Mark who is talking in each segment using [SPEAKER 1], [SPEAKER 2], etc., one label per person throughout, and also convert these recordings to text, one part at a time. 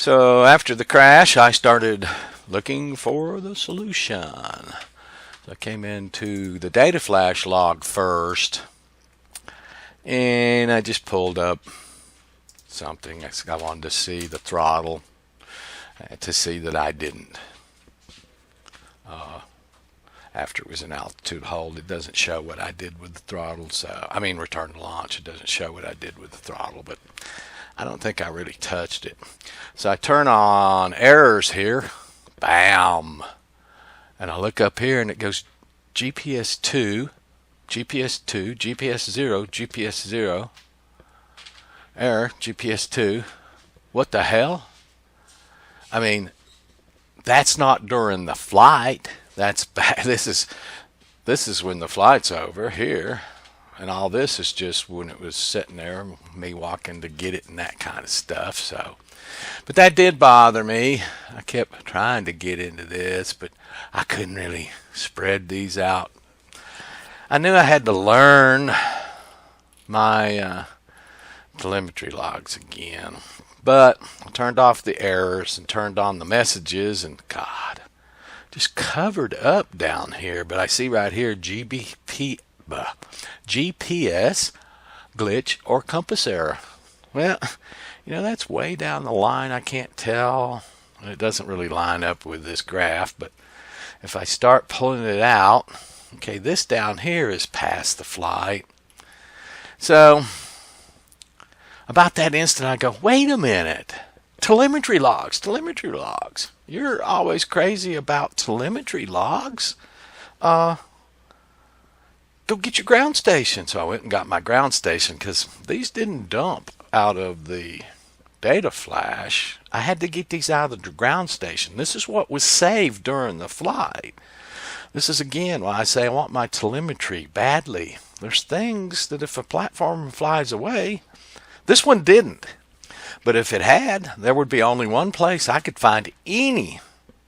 [SPEAKER 1] So after the crash, I started looking for the solution. So I came into the data flash log first, and I just pulled up something. I wanted to see the throttle, to see that I didn't. After it was an altitude hold, it doesn't show what I did with the throttle. So, I mean, return to launch, it doesn't show what I did with the throttle, but I don't think I really touched it. So I turn on errors here, bam, and I look up here and it goes GPS 2, GPS 2, GPS 0, GPS 0, error, GPS 2. What the hell? I mean, that's not during the flight. That's bad. This is when the flight's over here, and all this is just when it was sitting there, me walking to get it and that kind of stuff. So, but that did bother me. I kept trying to get into this, but I couldn't really spread these out. I knew I had to learn my telemetry logs again, but I turned off the errors and turned on the messages, and God, just covered up down here. But I see right here GPS glitch or compass error. Well, that's way down the line. I can't tell. It doesn't really line up with this graph, but if I start pulling it out, okay, this down here is past the flight. So about that instant I go, wait a minute. Telemetry logs. You're always crazy about telemetry logs. Go get your ground station. So I went and got my ground station because these didn't dump out of the data flash. I had to get these out of the ground station. This is what was saved during the flight. This is again why I say I want my telemetry badly. There's things that if a platform flies away, this one didn't. But if it had, there would be only one place I could find any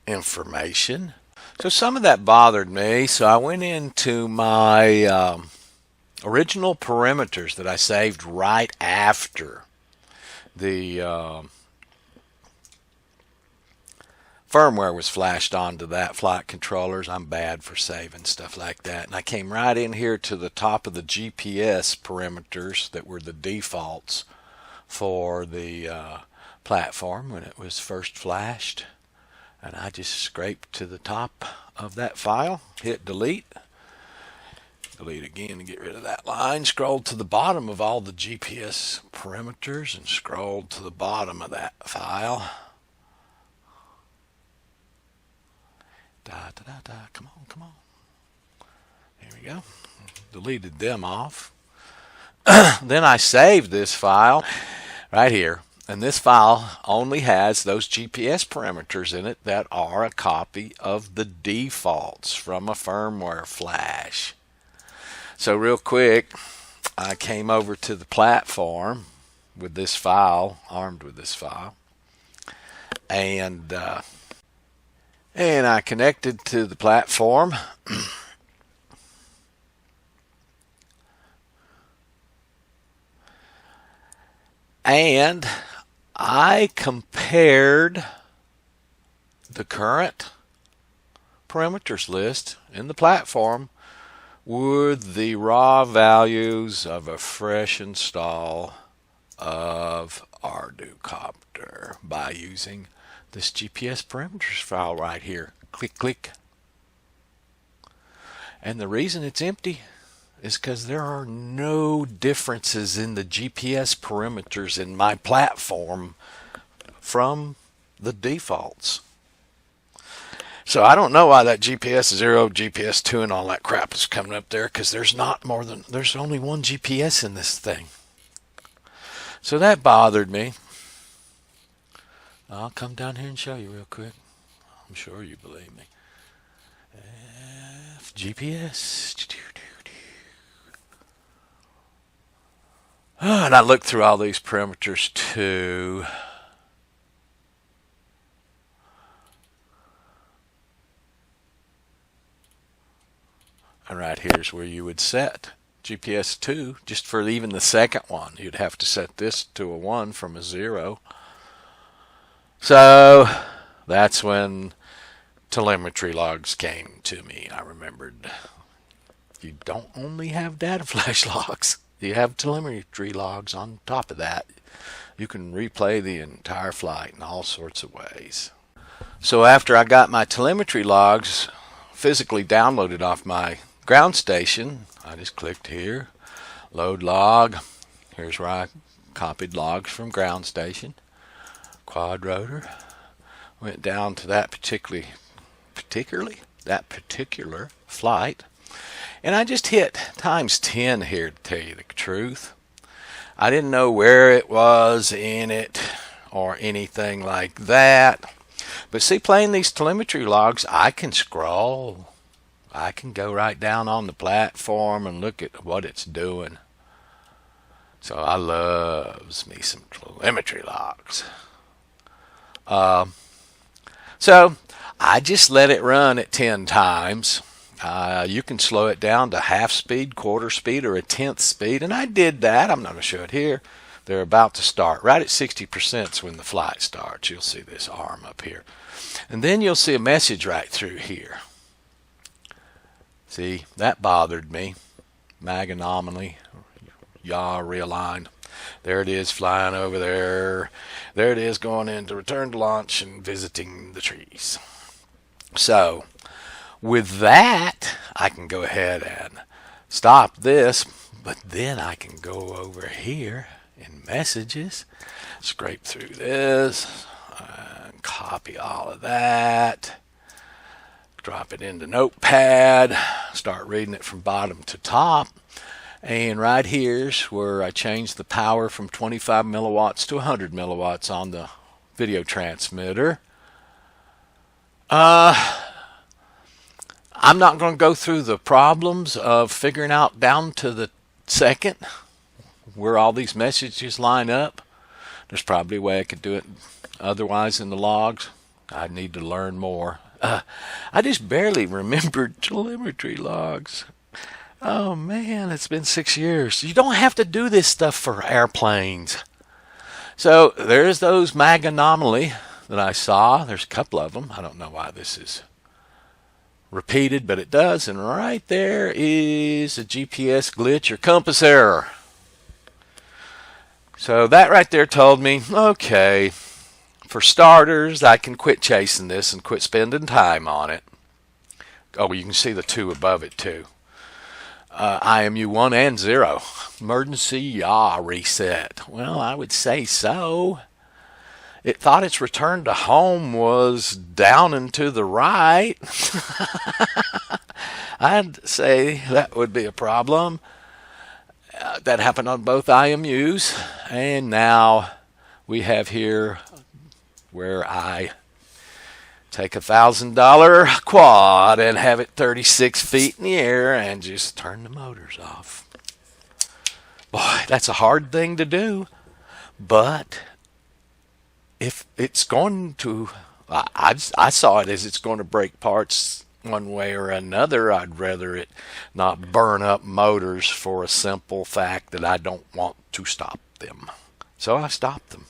[SPEAKER 1] information. So some of that bothered me, so I went into my original parameters that I saved right after the firmware was flashed onto that flight controllers. I'm bad for saving stuff like that. And I came right in here to the top of the GPS parameters that were the defaults for the platform when it was first flashed, and I just scraped to the top of that file, hit delete again to get rid of that line, scrolled to the bottom of all the GPS parameters and scrolled to the bottom of that file. Come on. Here we go. Deleted them off. Then I saved this file right here, and this file only has those GPS parameters in it that are a copy of the defaults from a firmware flash. So real quick, I came over to the platform with this file, armed with this file, and I connected to the platform. And I compared the current parameters list in the platform with the raw values of a fresh install of Arducopter by using this GPS parameters file right here. Click. And the reason it's empty is because there are no differences in the GPS parameters in my platform from the defaults. So I don't know why that GPS 0, GPS 2 and all that crap is coming up there, because there's only one GPS in this thing. So that bothered me. I'll come down here and show you real quick. I'm sure you believe me. GPS. And I looked through all these parameters too. And right here's where you would set GPS 2, just for even the second one. You'd have to set this to a 1 from a 0. So that's when telemetry logs came to me. I remembered you don't only have data flash logs, you have telemetry logs on top of that. You can replay the entire flight in all sorts of ways. So after I got my telemetry logs physically downloaded off my ground station, I just clicked here, load log. Here's where I copied logs from ground station. Quad rotor. Went down to that particular flight. And I just hit times 10 here, to tell you the truth. I didn't know where it was in it or anything like that. But see, playing these telemetry logs, I can scroll. I can go right down on the platform and look at what it's doing. So I loves me some telemetry logs. So I just let it run at 10 times. You can slow it down to half speed, quarter speed, or a tenth speed. And I did that. I'm not going to show it here. They're about to start. Right at 60% is when the flight starts. You'll see this arm up here. And then you'll see a message right through here. See, that bothered me. Mag anomaly. Yaw realigned. There it is flying over there. There it is going into return to launch and visiting the trees. So with that, I can go ahead and stop this, but then I can go over here in messages, scrape through this, and copy all of that, drop it into Notepad, start reading it from bottom to top. And right here's where I changed the power from 25 milliwatts to 100 milliwatts on the video transmitter. I'm not going to go through the problems of figuring out down to the second where all these messages line up. There's probably a way I could do it otherwise in the logs. I need to learn more. I just barely remembered telemetry logs. Oh man, it's been 6 years. You don't have to do this stuff for airplanes. So there's those mag anomaly that I saw. There's a couple of them. I don't know why this is repeated, but it does. And right there is a GPS glitch or compass error. So that right there told me, okay, for starters, I can quit chasing this and quit spending time on it. Oh, you can see the two above it too. IMU 1 and 0. Emergency yaw reset. Well, I would say so. It thought its return to home was down and to the right. I'd say that would be a problem. That happened on both IMUs. And now we have here where I take $1,000 quad and have it 36 feet in the air and just turn the motors off. Boy, that's a hard thing to do. But if it's going to, I saw it as it's going to break parts one way or another. I'd rather it not burn up motors for a simple fact that I don't want to stop them. So I stopped them.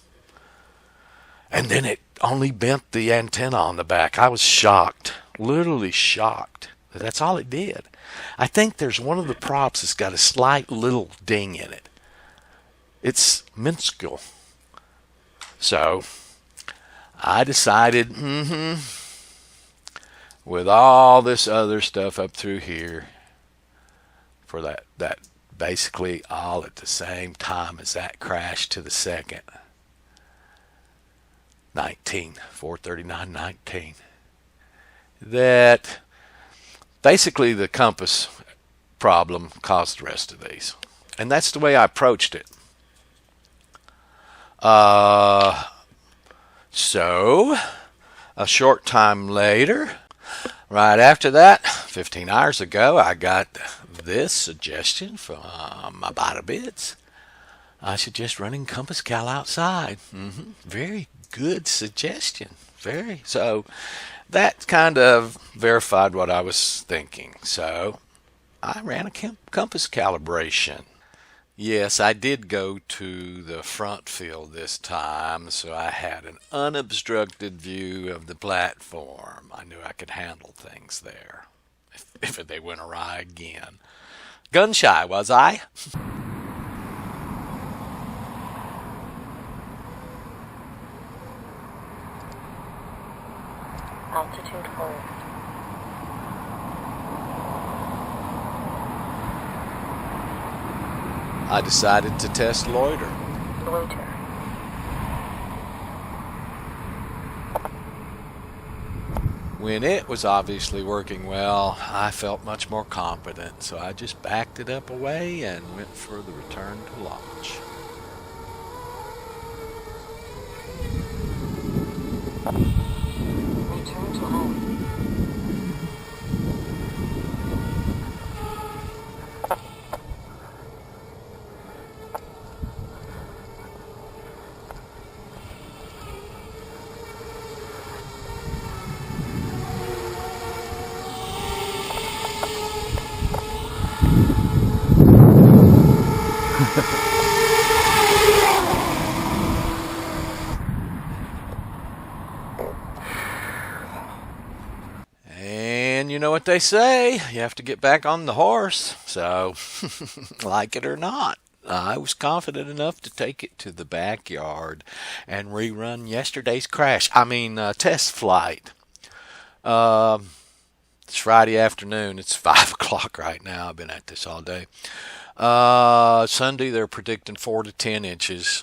[SPEAKER 1] And then it only bent the antenna on the back. I was shocked, literally shocked. That's all it did. I think there's one of the props that's got a slight little ding in it. It's minuscule. So I decided, with all this other stuff up through here, for that basically all at the same time as that crash to the second. 439.19. That basically the compass problem caused the rest of these. And that's the way I approached it. So a short time later, right after that, 15 hours ago, I got this suggestion from my Bada Bits. I suggest running Compass Cal outside. Very good suggestion. So that kind of verified what I was thinking. So I ran a compass calibration. Yes, I did go to the front field this time, so I had an unobstructed view of the platform. I knew I could handle things there if they went awry again. Gun shy, was I?
[SPEAKER 2] Altitude hold.
[SPEAKER 1] I decided to test loiter.
[SPEAKER 2] Loiter.
[SPEAKER 1] When it was obviously working well, I felt much more confident, so I just backed it up away and went for the return to launch.
[SPEAKER 2] Return to home.
[SPEAKER 1] And you know what they say, you have to get back on the horse. So, like it or not, I was confident enough to take it to the backyard and rerun yesterday's test flight. It's Friday afternoon. It's 5 o'clock right now. I've been at this all day. Sunday, they're predicting 4 to 10 inches.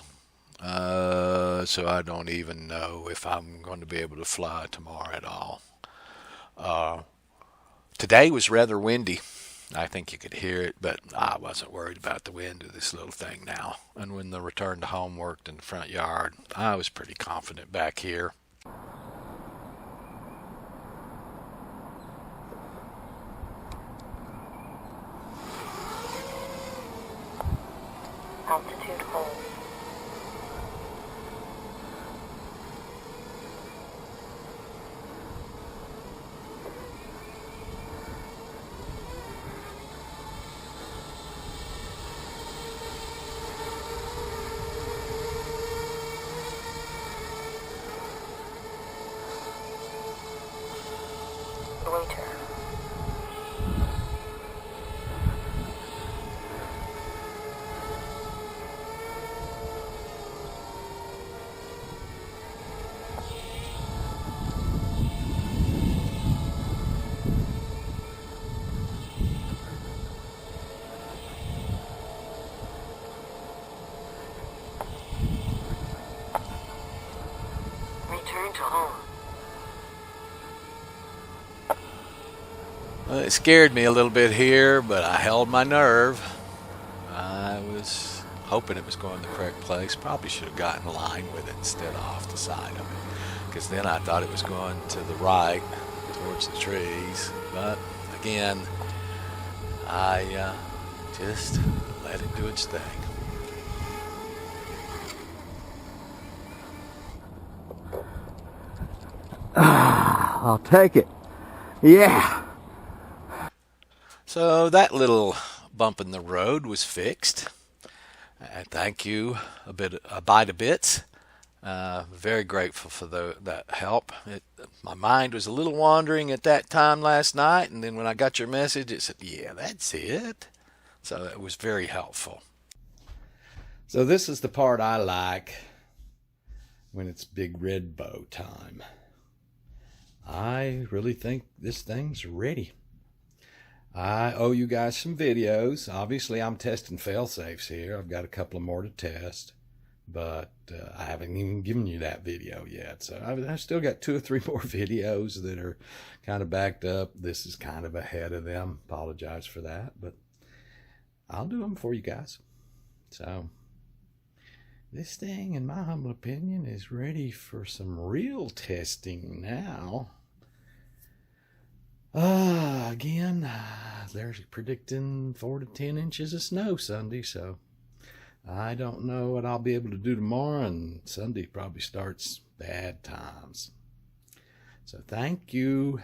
[SPEAKER 1] So I don't even know if I'm going to be able to fly tomorrow at all. Today was rather windy. I think you could hear it, but I wasn't worried about the wind of this little thing now. And when the return to home worked in the front yard, I was pretty confident back here.
[SPEAKER 2] Altitude hold. Loiter. Return to home.
[SPEAKER 1] Well, it scared me a little bit here, but I held my nerve. I was hoping it was going the correct place. Probably should have gotten in line with it instead of off the side of it, because then I thought it was going to the right towards the trees. But again, I just let it do its thing.
[SPEAKER 3] I'll take it. Yeah.
[SPEAKER 1] So that little bump in the road was fixed. Thank you, a bite of bits. Very grateful for that help. My mind was a little wandering at that time last night, and then when I got your message, it said, yeah, that's it. So it was very helpful. So this is the part I like when it's big red bow time. I really think this thing's ready. I owe you guys some videos. Obviously, I'm testing fail-safes here. I've got a couple of more to test, but I haven't even given you that video yet. So I've still got 2 or 3 more videos that are kind of backed up. This is kind of ahead of them. Apologize for that, but I'll do them for you guys. So this thing, in my humble opinion, is ready for some real testing now. Again, they're predicting 4 to 10 inches of snow Sunday, so I don't know what I'll be able to do tomorrow, and Sunday probably starts bad times. So thank you.